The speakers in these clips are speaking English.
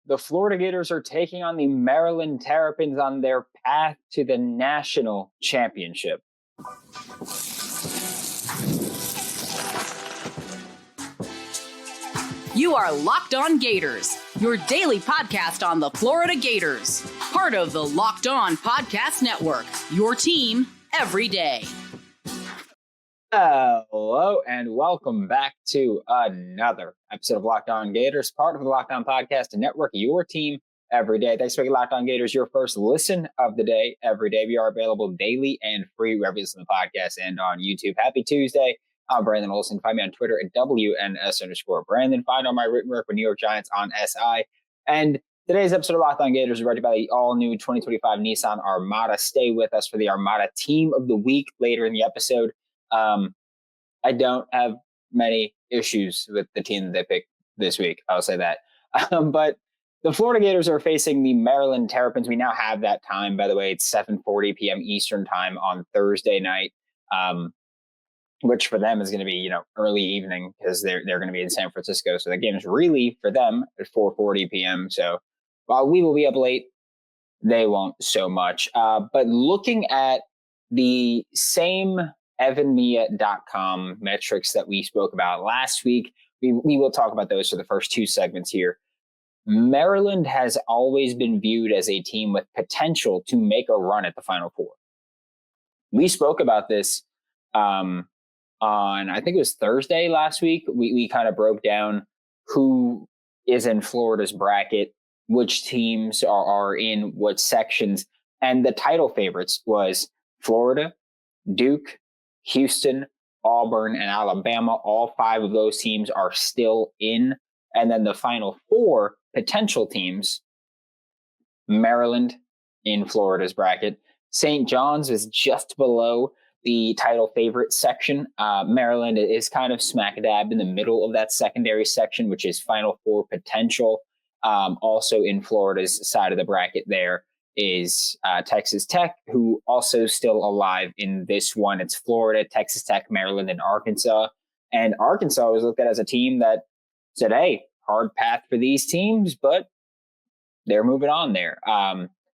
The Florida Gators are taking on the Maryland Terrapins on their path to the national championship. You are Locked On Gators, your daily podcast on the Florida Gators, part of the Locked On Podcast Network, your team every day. Hello and welcome back to another episode of Locked On Gators, part of the Locked On Podcast Network, your team every day. Thanks for making Locked On Gators your first listen of the day every day. We are available daily and free wherever you listen to the podcast and on YouTube. Happy Tuesday. I'm Brandon Olsen. Find me on Twitter at WNS_Brandon. Find all my written work with New York Giants on SI. And today's episode of Locked On Gators is brought to you by the all-new 2025 Nissan Armada. Stay with us for the Armada Team of the Week later in the episode. I don't have many issues with the team that they picked this week. I'll say that. But the Florida Gators are facing the Maryland Terrapins. We now have that time, by the way. It's 7:40 p.m. Eastern time on Thursday night. Which for them is going to be, early evening because they're going to be in San Francisco. So the game is really for them at 4:40 p.m. So while we will be up late, they won't so much. But looking at the same evanmia.com metrics that we spoke about last week, we will talk about those for the first two segments here. Maryland has always been viewed as a team with potential to make a run at the Final Four. We spoke about this on, I think it was Thursday last week. We kind of broke down who is in Florida's bracket, which teams are in what sections. And the title favorites was Florida, Duke, Houston, Auburn, and Alabama. All five of those teams are still in. And then the final four potential teams, Maryland in Florida's bracket. St. John's is just below the title favorite section. Maryland is kind of smack dab in the middle of that secondary section, which is Final Four potential. Also in Florida's side of the bracket there is Texas Tech, who also still alive in this one. It's Florida, Texas Tech, Maryland, and Arkansas. And Arkansas was looked at as a team that said, hey, hard path for these teams, but they're moving on there.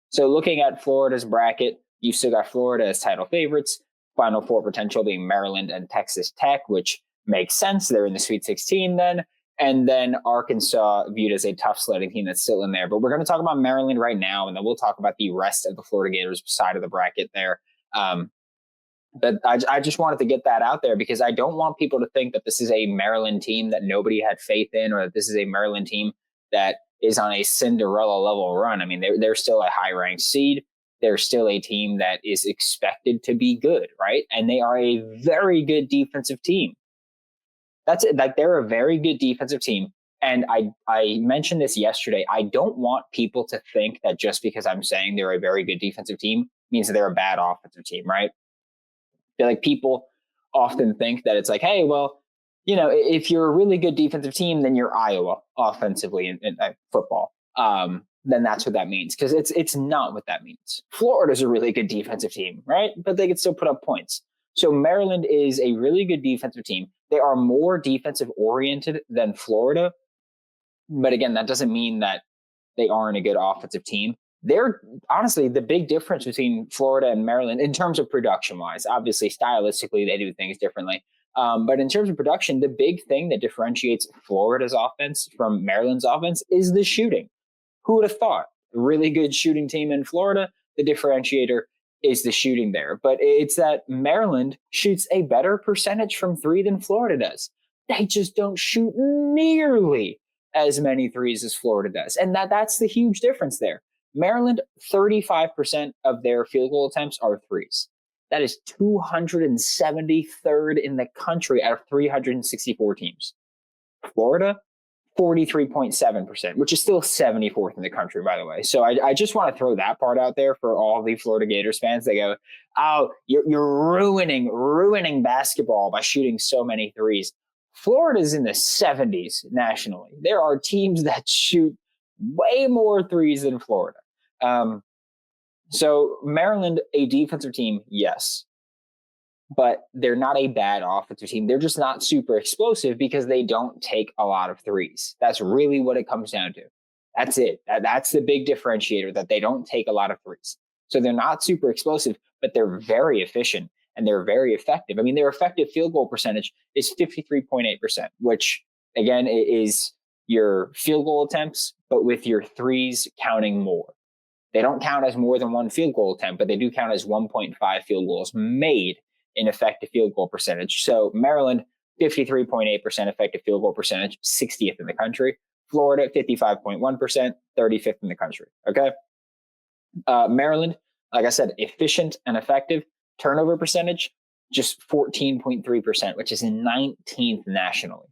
So looking at Florida's bracket, you've still got Florida as title favorites. Final Four potential being Maryland and Texas Tech, which makes sense. They're in the Sweet 16 then. And then Arkansas viewed as a tough sledding team that's still in there. But we're going to talk about Maryland right now, and then we'll talk about the rest of the Florida Gators side of the bracket there. But I just wanted to get that out there because I don't want people to think that this is a Maryland team that nobody had faith in, or that this is a Maryland team that is on a Cinderella level run. I mean, they're still a high-ranked seed. They're still a team that is expected to be good, right? And they are a very good defensive team. That's it. Like, they're a very good defensive team. And I mentioned this yesterday. I don't want people to think that just because I'm saying they're a very good defensive team means that they're a bad offensive team, right? Like, people often think that it's like, hey, well, if you're a really good defensive team, then you're Iowa offensively in football. Then that's what that means, because it's not what that means. Florida's a really good defensive team, right? But they can still put up points. So Maryland is a really good defensive team. They are more defensive oriented than Florida. But again, that doesn't mean that they aren't a good offensive team. They're honestly the big difference between Florida and Maryland in terms of production wise. Obviously, stylistically, they do things differently. But in terms of production, the big thing that differentiates Florida's offense from Maryland's offense is the shooting. Who would have thought? A really good shooting team in Florida, the differentiator is the shooting there. But it's that Maryland shoots a better percentage from three than Florida does. They just don't shoot nearly as many threes as Florida does. And that's the huge difference there. Maryland, 35% of their field goal attempts are threes. That is 273rd in the country out of 364 teams. Florida, 43.7%, which is still 74th in the country, by the way. So I just want to throw that part out there for all the Florida Gators fans. They go, oh, you're ruining basketball by shooting so many threes. Florida's in the 70s nationally. There are teams that shoot way more threes than Florida. So Maryland, a defensive team, yes. But they're not a bad offensive team. They're just not super explosive because they don't take a lot of threes. That's really what it comes down to. That's it. That's the big differentiator, that they don't take a lot of threes. So they're not super explosive, but they're very efficient and they're very effective. I mean, their effective field goal percentage is 53.8%, which again is your field goal attempts, but with your threes counting more. They don't count as more than one field goal attempt, but they do count as 1.5 field goals made in effective field goal percentage. So Maryland, 53.8% effective field goal percentage, 60th in the country. Florida, 55.1%, 35th in the country. Okay. Maryland, like I said, efficient and effective. Turnover percentage, just 14.3%, which is 19th nationally.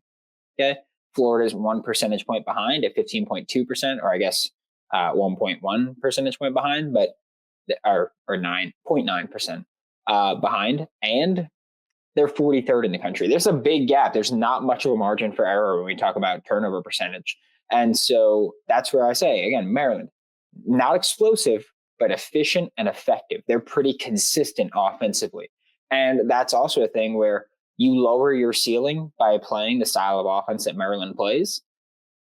Okay. Florida's 1 percentage point behind at 15.2%, or I guess 1.1 percentage point behind, but or 9.9% behind, and they're 43rd in the country. There's a big gap. There's not much of a margin for error when we talk about turnover percentage. And so that's where I say, again, Maryland, not explosive, but efficient and effective. They're pretty consistent offensively. And that's also a thing where you lower your ceiling by playing the style of offense that Maryland plays.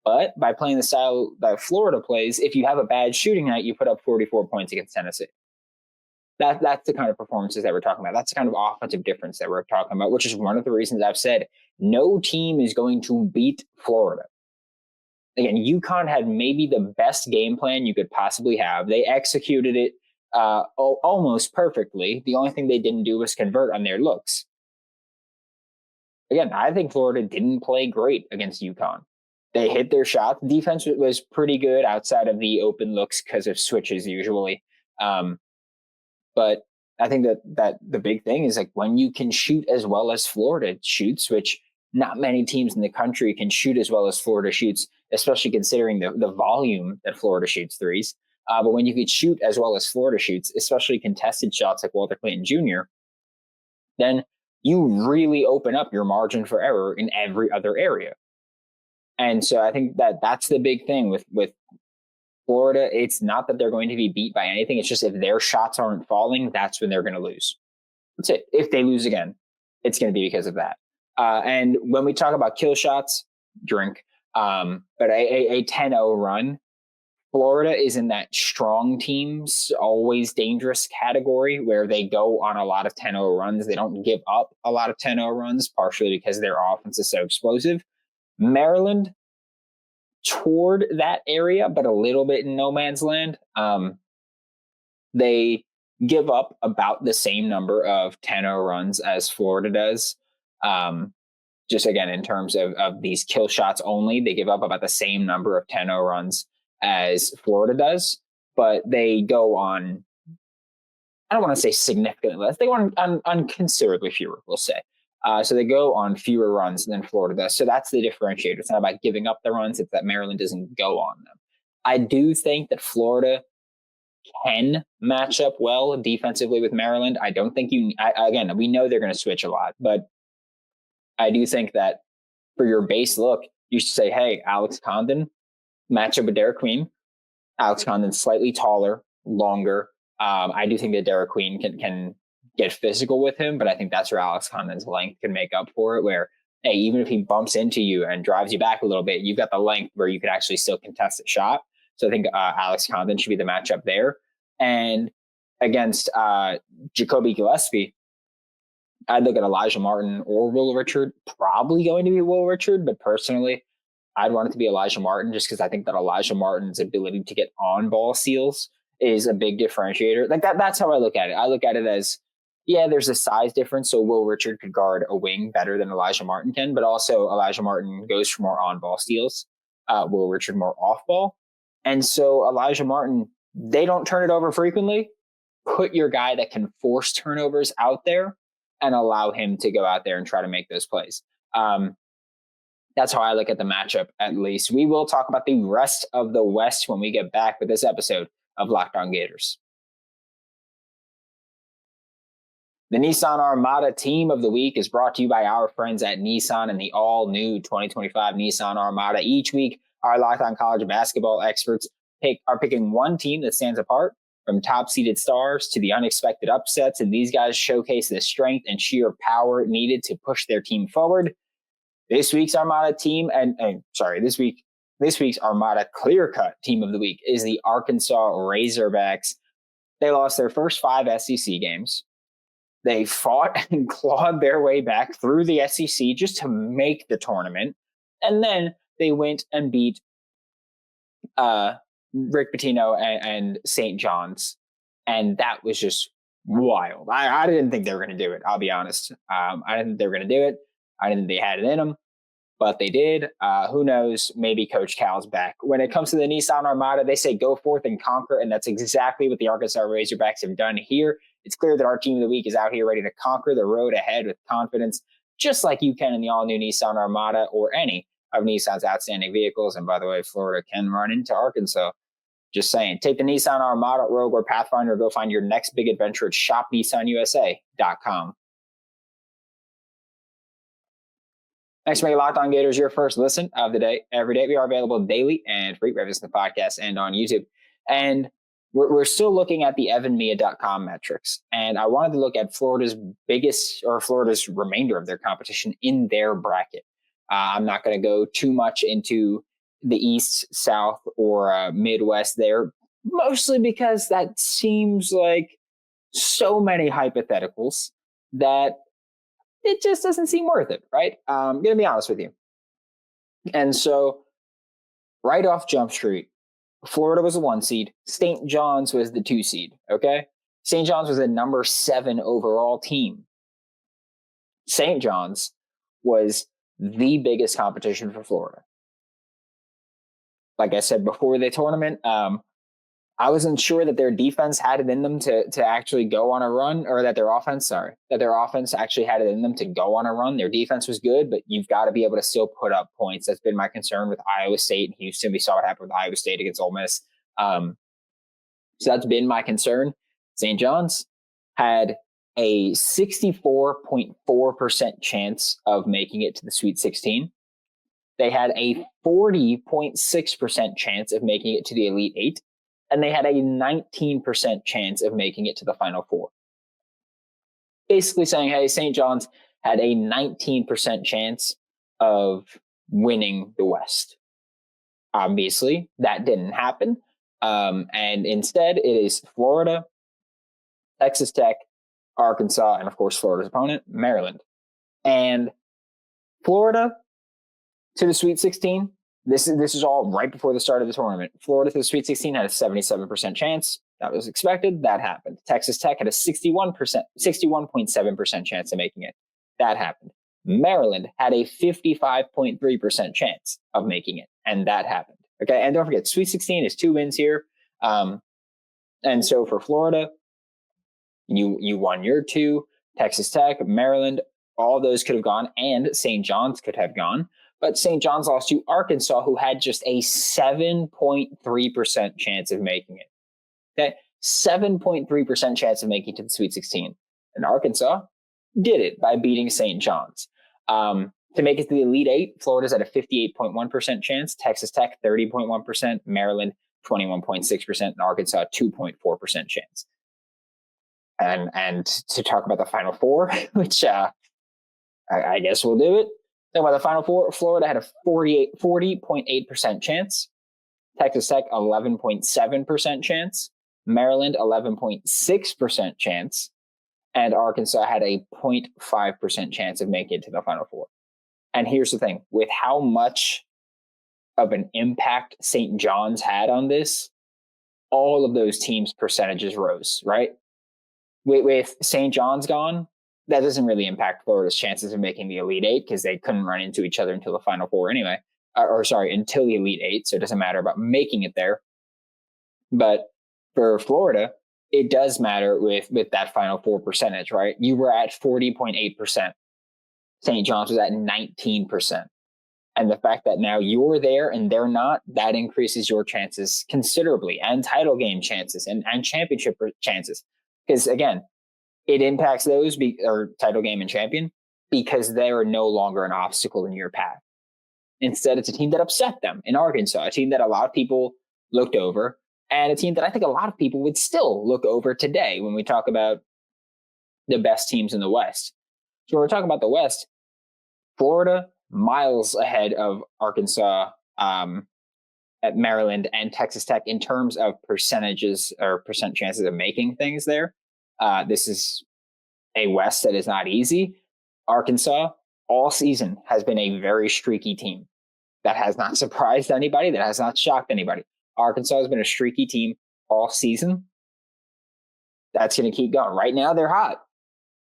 But by playing the style that Florida plays, if you have a bad shooting night, you put up 44 points against Tennessee. That's the kind of performances that we're talking about. That's the kind of offensive difference that we're talking about, which is one of the reasons I've said no team is going to beat Florida. Again, UConn had maybe the best game plan you could possibly have. They executed it almost perfectly. The only thing they didn't do was convert on their looks. Again, I think Florida didn't play great against UConn. They hit their shots. Defense was pretty good outside of the open looks because of switches usually. But I think that the big thing is like when you can shoot as well as Florida shoots, which not many teams in the country can shoot as well as Florida shoots, especially considering the volume that Florida shoots threes. But when you could shoot as well as Florida shoots, especially contested shots like Walter Clayton Jr., then you really open up your margin for error in every other area. And so I think that's the big thing with Florida. It's not that they're going to be beat by anything. It's just if their shots aren't falling, that's when they're going to lose. That's it. If they lose again, it's going to be because of that. And when we talk about kill shots, drink. But a 10-0 run, Florida is in that strong teams, always dangerous category where they go on a lot of 10-0 runs. They don't give up a lot of 10-0 runs, partially because their offense is so explosive. Maryland, toward that area, but a little bit in no man's land. They give up about the same number of 10-0 runs as Florida does. Just again, in terms of these kill shots only, they give up about the same number of 10-0 runs as Florida does, but they go on, I don't want to say significantly less, they go on considerably fewer, we'll say. So they go on fewer runs than Florida does. So that's the differentiator. It's not about giving up the runs, it's that Maryland doesn't go on them. I do think that Florida can match up well defensively with Maryland. I don't think again, we know they're going to switch a lot, but I do think that for your base look, you should say, hey, Alex Condon, match up with Derek Queen. Alex Condon's slightly taller, longer. I do think that Derek Queen can get physical with him, but I think that's where Alex Condon's length can make up for it, where, hey, even if he bumps into you and drives you back a little bit, you've got the length where you could actually still contest a shot. So I think Alex Condon should be the matchup there. And against Jacoby Gillespie, I'd look at Elijah Martin or Will Richard, probably going to be Will Richard, but personally, I'd want it to be Elijah Martin just because I think that Elijah Martin's ability to get on ball steals is a big differentiator. Like that's how I look at it. I look at it as, yeah, there's a size difference. So Will Richard could guard a wing better than Elijah Martin can, but also Elijah Martin goes for more on ball steals. Will Richard more off ball. And so Elijah Martin, they don't turn it over frequently. Put your guy that can force turnovers out there and allow him to go out there and try to make those plays. That's how I look at the matchup, at least. We will talk about the rest of the West when we get back with this episode of Locked On Gators. The Nissan Armada Team of the Week is brought to you by our friends at Nissan and the all-new 2025 Nissan Armada. Each week, our Locked On College basketball experts are picking one team that stands apart, from top-seeded stars to the unexpected upsets, and these guys showcase the strength and sheer power needed to push their team forward. This week's Armada team, this week this week's Armada clear-cut team of the week is the Arkansas Razorbacks. They lost their first 5 SEC games. They fought and clawed their way back through the SEC just to make the tournament. And then they went and beat Rick Pitino and St. John's. And that was just wild. I didn't think they were going to do it. I'll be honest. I didn't think they were going to do it. I didn't think they had it in them, but they did. Who knows? Maybe Coach Cal's back. When it comes to the Nissan Armada, they say go forth and conquer, and that's exactly what the Arkansas Razorbacks have done here. It's clear that our team of the week is out here ready to conquer the road ahead with confidence, just like you can in the all-new Nissan Armada or any of Nissan's outstanding vehicles. And by the way, Florida can run into Arkansas. Just saying. Take the Nissan Armada, Rogue, or Pathfinder. Go find your next big adventure at shopnissanusa.com. Thanks for making Locked On Gators your first listen of the day. Every day we are available daily and free, right, in the podcast and on YouTube. And we're still looking at the evanmia.com metrics. And I wanted to look at Florida's remainder of their competition in their bracket. I'm not going to go too much into the East, South, or Midwest there, mostly because that seems like so many hypotheticals that it just doesn't seem worth it, right? I'm going to be honest with you. And so right off Jump Street, Florida was the 1 seed. St. John's was the 2 seed, okay? St. John's was the number 7 overall team. St. John's was the biggest competition for Florida. Like I said before the tournament, I wasn't sure that their defense had it in them to actually go on a run, or that their offense actually had it in them to go on a run. Their defense was good, but you've got to be able to still put up points. That's been my concern with Iowa State and Houston. We saw what happened with Iowa State against Ole Miss. So that's been my concern. St. John's had a 64.4% chance of making it to the Sweet 16. They had a 40.6% chance of making it to the Elite 8. And they had a 19% chance of making it to the Final Four. Basically saying, hey, St. John's had a 19% chance of winning the West. Obviously, that didn't happen. And instead, it is Florida, Texas Tech, Arkansas, and of course, Florida's opponent, Maryland. And Florida to the Sweet 16. This is all right before the start of the tournament. Florida to the Sweet 16 had a 77% chance. That was expected. That happened. Texas Tech had a 61.7% chance of making it. That happened. Maryland had a 55.3% chance of making it. And that happened. Okay. And don't forget, Sweet 16 is 2 wins here. And so for Florida, you won your 2. Texas Tech, Maryland, all those could have gone, and St. John's could have gone. But St. John's lost to Arkansas, who had just a 7.3% chance of making it. Okay, 7.3% chance of making it to the Sweet 16. And Arkansas did it by beating St. John's. To make it to the Elite 8, Florida's at a 58.1% chance, Texas Tech 30.1%, Maryland 21.6%, and Arkansas 2.4% chance. And to talk about the Final Four, which I guess we'll do it. Talking about the Final Four, Florida had a 40.8% chance, Texas Tech 11.7% chance, Maryland 11.6% chance, and Arkansas had a 0.5% chance of making it to the Final Four. And here's the thing, with how much of an impact St. John's had on this, all of those teams' percentages rose, right? With St. John's gone, that doesn't really impact Florida's chances of making the Elite 8 because they couldn't run into each other until the Final Four anyway. Until the Elite 8. So it doesn't matter about making it there. But for Florida, it does matter with that Final Four percentage, right? You were at 40.8%. St. John's was at 19%. And the fact that now you're there and they're not, that increases your chances considerably, and title game chances and championship chances. Because again, it impacts those, or title game and champion, because they are no longer an obstacle in your path. Instead, it's a team that upset them in Arkansas, a team that a lot of people looked over, and a team that I think a lot of people would still look over today when we talk about the best teams in the West. So when we're talking about the West, Florida, miles ahead of Arkansas, at Maryland and Texas Tech in terms of percentages or percent chances of making things there. This is a West that is not easy. Arkansas all season has been a very streaky team that has not surprised anybody, that has not shocked anybody. Arkansas has been a streaky team all season. That's going to keep going. Right now, they're hot.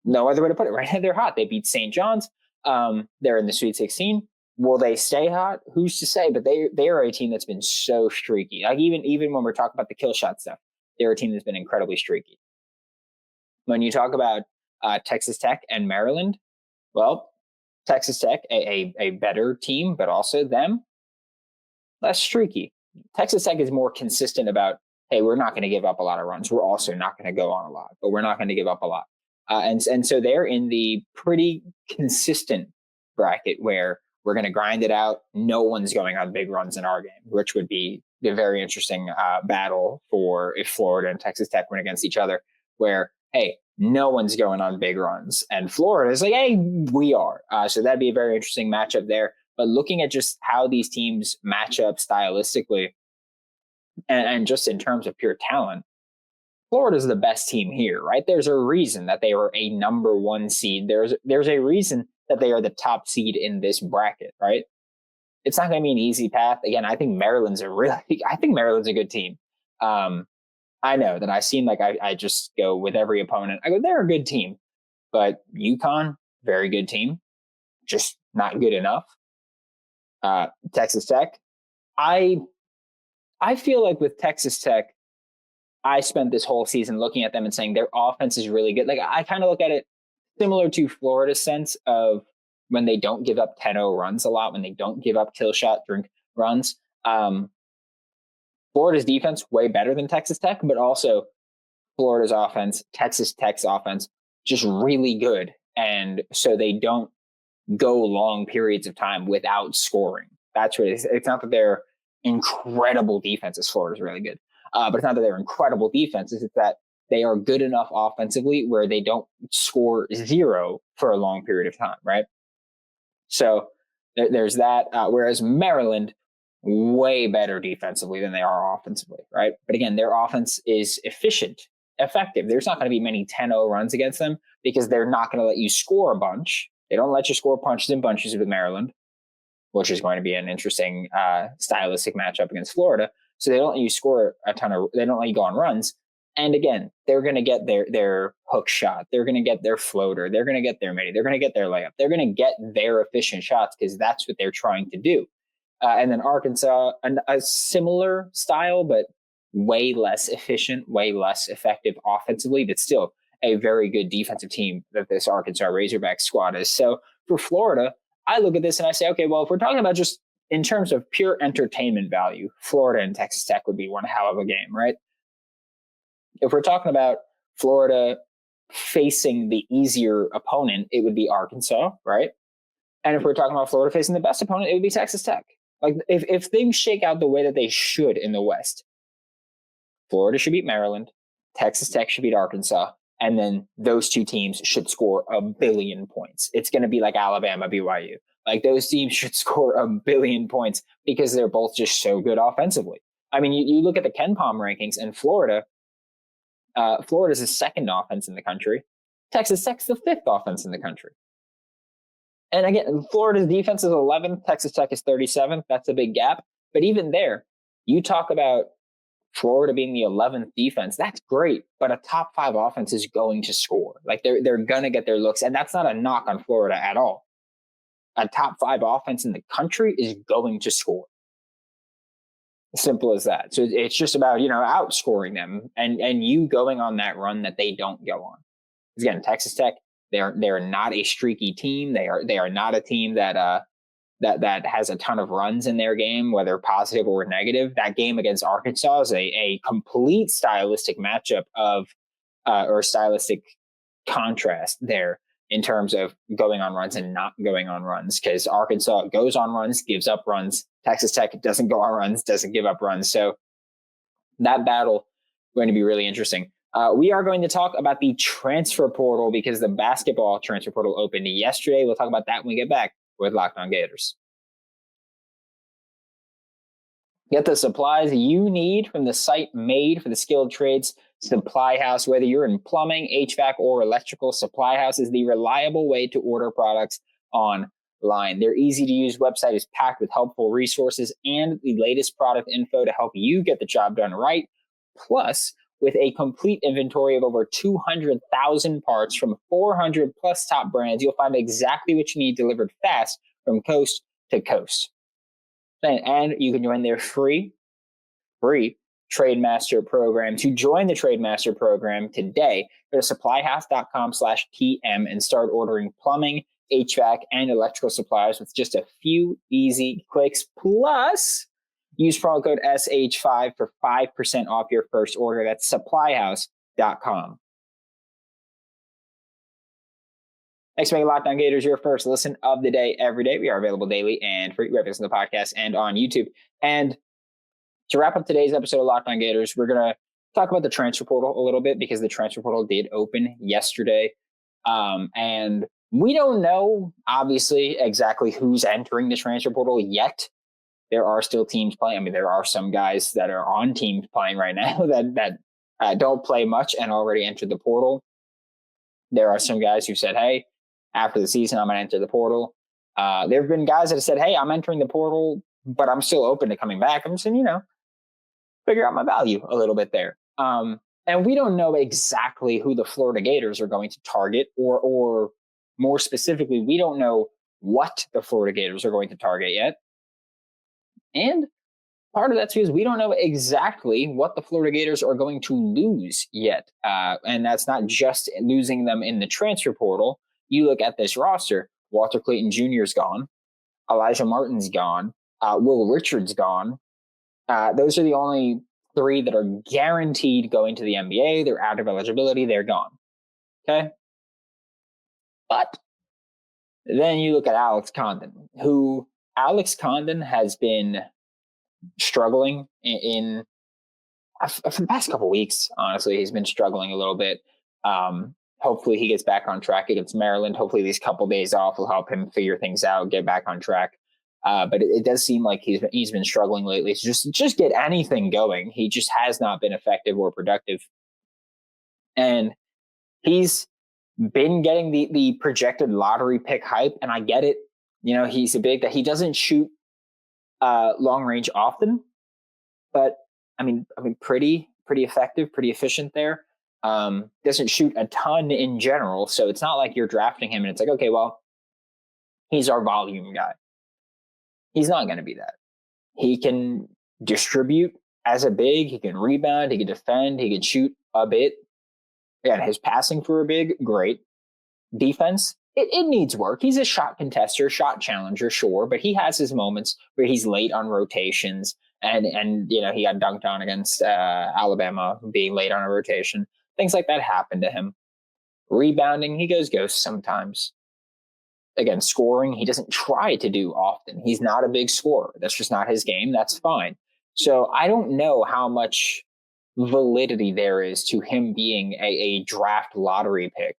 No other way to put it. Right now, they're hot. They beat St. John's. They're in the Sweet 16. Will they stay hot? Who's to say? But they are a team that's been so streaky. Like even when we're talking about the kill shot stuff, they're a team that's been incredibly streaky. When you talk about Texas Tech and Maryland, well, Texas Tech, a better team, but also them, less streaky. Texas Tech is more consistent about, hey, we're not going to give up a lot of runs. We're also not going to go on a lot, but we're not going to give up a lot. And so they're in the pretty consistent bracket where we're going to grind it out. No one's going on big runs in our game, which would be a very interesting battle for if Florida and Texas Tech went against each other, where, hey, no one's going on big runs. And Florida is like, hey, we are. So that'd be a very interesting matchup there. But looking at just how these teams match up stylistically and just in terms of pure talent, Florida's the best team here, right? There's a reason that they were a number one seed. There's a reason that they are the top seed in this bracket, right? It's not going to be an easy path. Again, I think Maryland's a good team. I know that I seem like I just go with every opponent. I go, they're a good team, but UConn, very good team, just not good enough. Texas Tech, I feel like with Texas Tech, I spent this whole season looking at them and saying their offense is really good. Like I kind of look at it similar to Florida's sense of when they don't give up 10-0 runs a lot, when they don't give up kill shot drink runs. Florida's defense way better than Texas Tech, but also Florida's offense, Texas Tech's offense, just really good. And so they don't go long periods of time without scoring. That's what it is. It's not that they're incredible defenses. Florida's really good. But it's not that they're incredible defenses. It's that they are good enough offensively where they don't score 0 for a long period of time, right? So there's that. Whereas Maryland, way better defensively than they are offensively, right? But again, their offense is efficient, effective. There's not going to be many 10-0 runs against them because they're not going to let you score a bunch. They don't let you score punches and bunches with Maryland, which is going to be an interesting stylistic matchup against Florida. So they don't let you score they don't let you go on runs. And again, they're going to get their hook shot. They're going to get their floater. They're going to get their midi. They're going to get their layup. They're going to get their efficient shots because that's what they're trying to do. And then Arkansas, a similar style, but way less efficient, way less effective offensively, but still a very good defensive team that this Arkansas Razorback squad is. So for Florida, I look at this and I say, okay, well, if we're talking about just in terms of pure entertainment value, Florida and Texas Tech would be one hell of a game, right? If we're talking about Florida facing the easier opponent, it would be Arkansas, right? And if we're talking about Florida facing the best opponent, it would be Texas Tech. Like if things shake out the way that they should in the West, Florida should beat Maryland, Texas Tech should beat Arkansas, and then those two teams should score 1 billion points. It's going to be like Alabama, BYU. Like those teams should score 1 billion points because they're both just so good offensively. I mean, you look at the Ken Palm rankings and Florida's the second offense in the country. Texas Tech's the 5th offense in the country. And again, Florida's defense is 11th. Texas Tech is 37th. That's a big gap. But even there, you talk about Florida being the 11th defense. That's great. But a top 5 offense is going to score. Like they're going to get their looks. And that's not a knock on Florida at all. A top 5 offense in the country is going to score. Simple as that. So it's just about, outscoring them and you going on that run that they don't go on. Again, Texas Tech, they're not a streaky team. They are not a team that has a ton of runs in their game, whether positive or negative. That game against Arkansas is a complete stylistic matchup or stylistic contrast there in terms of going on runs and not going on runs, because Arkansas goes on runs, gives up runs. Texas Tech doesn't go on runs, doesn't give up runs. So that battle is going to be really interesting. We are going to talk about the transfer portal because the basketball transfer portal opened yesterday. We'll talk about that when we get back with Locked On Gators. Get the supplies you need from the site made for the skilled trades. Supply House, whether you're in plumbing, HVAC, or electrical, Supply House is the reliable way to order products online. Their easy-to-use website is packed with helpful resources and the latest product info to help you get the job done right. Plus, with a complete inventory of over 200,000 parts from 400 plus top brands, you'll find exactly what you need delivered fast from coast to coast. And you can join their free Trademaster program. To join the Trademaster program today, go to supplyhouse.com/TM and start ordering plumbing, HVAC, and electrical supplies with just a few easy clicks. Plus, use promo code SH5 for 5% off your first order. That's supplyhouse.com. Thanks for making Locked On Gators your first listen of the day every day. We are available daily and free. We're on the podcast and on YouTube. And to wrap up today's episode of Locked On Gators, we're going to talk about the transfer portal a little bit because the transfer portal did open yesterday. And we don't know, obviously, exactly who's entering the transfer portal yet. There are still teams playing. I mean, there are some guys that are on teams playing right now that don't play much and already entered the portal. There are some guys who said, hey, after the season, I'm going to enter the portal. There have been guys that have said, hey, I'm entering the portal, but I'm still open to coming back. I'm saying, figure out my value a little bit there. And we don't know exactly who the Florida Gators are going to target, or more specifically, we don't know what the Florida Gators are going to target yet. And part of that's because we don't know exactly what the Florida Gators are going to lose yet. And that's not just losing them in the transfer portal. You look at this roster, Walter Clayton Jr. is gone. Elijah Martin's gone. Will Richard's gone. Those are the only three that are guaranteed going to the NBA. They're out of eligibility. They're gone. Okay. But then you look at Alex Condon, who Alex Condon has been struggling in for the past couple weeks. Honestly, he's been struggling a little bit. Hopefully he gets back on track against Maryland. Hopefully these couple days off will help him figure things out, get back on track. But it does seem like he's been struggling lately. So just get anything going. He just has not been effective or productive. And he's been getting the projected lottery pick hype, and I get it. He's a big that he doesn't shoot long range often, but I mean pretty effective, pretty efficient there. Doesn't shoot a ton in general, so it's not like you're drafting him and it's like, okay, well, he's our volume guy. He's not going to be that. He can distribute as a big. He can rebound. He can defend. He can shoot a bit. Yeah, his passing for a big, great. Defense, it needs work. He's a shot contester, shot challenger, sure, but he has his moments where he's late on rotations, and he got dunked on against Alabama, being late on a rotation. Things like that happen to him. Rebounding, he goes ghost sometimes. Again, scoring, he doesn't try to do often. He's not a big scorer. That's just not his game. That's fine. So I don't know how much validity there is to him being a draft lottery pick.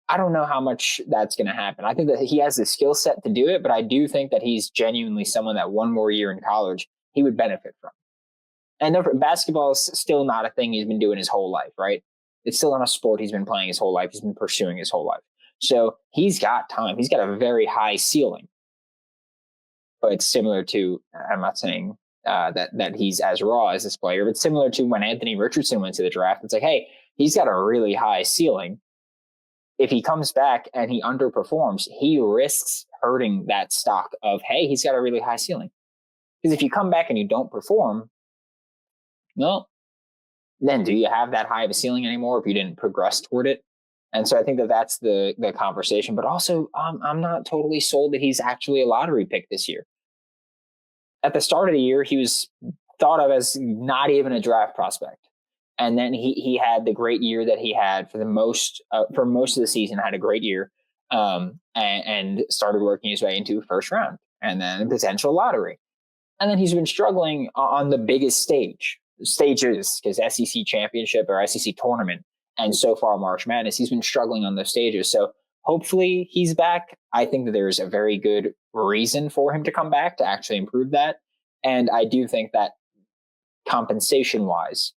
I don't know how much that's going to happen. I think that he has the skill set to do it, but I do think that he's genuinely someone that one more year in college he would benefit from. And basketball is still not a thing he's been doing his whole life, right? It's still not a sport he's been playing his whole life. He's been pursuing his whole life. So he's got time. He's got a very high ceiling. But it's similar to, I'm not saying that he's as raw as this player, but similar to when Anthony Richardson went to the draft. It's like, hey, he's got a really high ceiling. If he comes back and he underperforms, he risks hurting that stock of, hey, he's got a really high ceiling. Because if you come back and you don't perform, well, then do you have that high of a ceiling anymore if you didn't progress toward it? And so I think that that's the conversation. But also, I'm not totally sold that he's actually a lottery pick this year. At the start of the year, he was thought of as not even a draft prospect. And then he had the great year that he had for most of the season, had a great year, and started working his way into first round and then potential lottery. And then he's been struggling on the biggest stages, because SEC championship or SEC tournament, and so far March Madness, he's been struggling on those stages. So hopefully he's back. I think that there's a very good reason for him to come back to actually improve that. And I do think that compensation wise,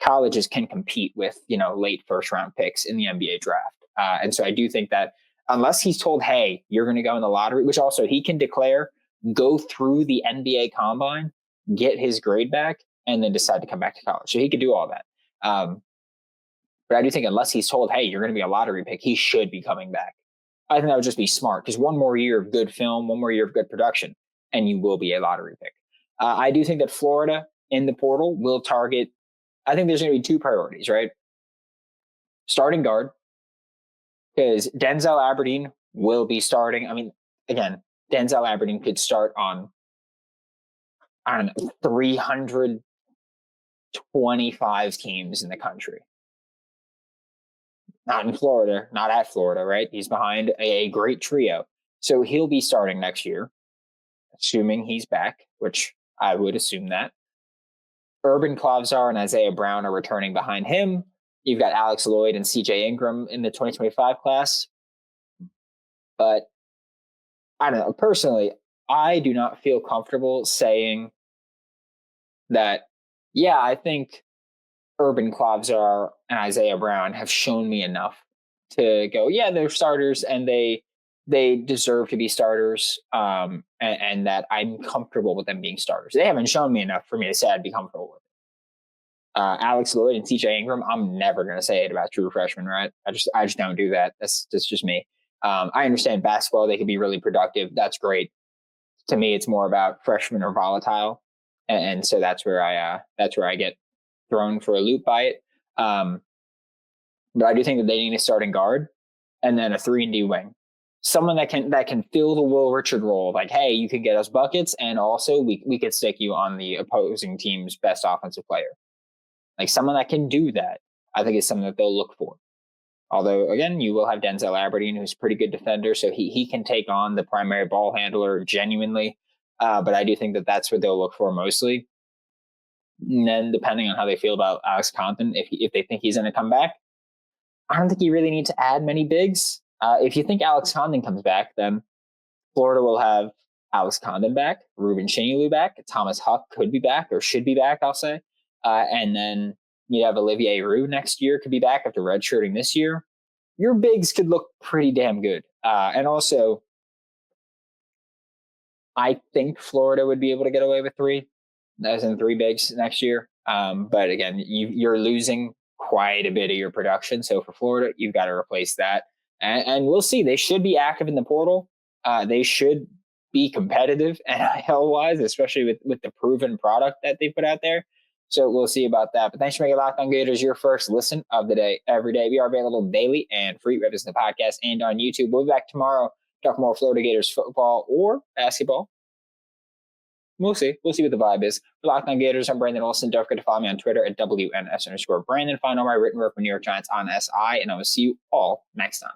colleges can compete with, late first round picks in the NBA draft. And so I do think that unless he's told, hey, you're going to go in the lottery, which also he can declare, go through the NBA combine, get his grade back, and then decide to come back to college. So he could do all that. But I do think unless he's told, hey, you're going to be a lottery pick, he should be coming back. I think that would just be smart because one more year of good film, one more year of good production, and you will be a lottery pick. I do think that Florida in the portal will target, I think there's going to be two priorities, right? Starting guard, because Denzel Aberdeen will be starting. I mean, again, Denzel Aberdeen could start on, 325 teams in the country. Not in Florida, not at Florida, right? He's behind a great trio. So he'll be starting next year, assuming he's back, which I would assume that. Urban Klavzar and Isaiah Brown are returning behind him. You've got Alex Lloyd and CJ Ingram in the 2025 class. But I don't know. Personally, I do not feel comfortable saying that, yeah, I think Urban Klavzar and Isaiah Brown have shown me enough to go, yeah, they're starters and they deserve to be starters, and that I'm comfortable with them being starters. They haven't shown me enough for me to say I'd be comfortable with it. Alex Lloyd and CJ Ingram, I'm never going to say it about true freshmen, right? I just don't do that. That's just me. I understand basketball, they could be really productive. That's great. To me, it's more about freshmen are volatile. And so that's where I get thrown for a loop by it. But I do think that they need a starting guard and then a 3-and-D wing. Someone that can fill the Will Richard role, like, hey, you can get us buckets, and also we could stick you on the opposing team's best offensive player. Like someone that can do that, I think is something that they'll look for. Although, again, you will have Denzel Aberdeen, who's a pretty good defender, so he can take on the primary ball handler genuinely. But I do think that that's what they'll look for mostly. And then depending on how they feel about Alex Condon, if they think he's going to come back, I don't think you really need to add many bigs. If you think Alex Condon comes back, then Florida will have Alex Condon back, Ruben Shanyelu back, Thomas Huck could be back or should be back, I'll say. And then you have Olivier Roux next year, could be back after redshirting this year. Your bigs could look pretty damn good. And also, I think Florida would be able to get away with 3, as in 3 bigs next year. But again, you're losing quite a bit of your production. So for Florida, you've got to replace that. And we'll see. They should be active in the portal. They should be competitive NIL-wise, especially with the proven product that they put out there. So we'll see about that. But thanks for making Locked On Gators your first listen of the day every day. We are available daily and free, whether it's in the podcast and on YouTube. We'll be back tomorrow to talk more Florida Gators football or basketball. We'll see. We'll see what the vibe is. For Locked On Gators, I'm Brandon Olsen. Don't forget to follow me on Twitter at WNS_Brandon. Find all my written work for New York Giants on SI, and I will see you all next time.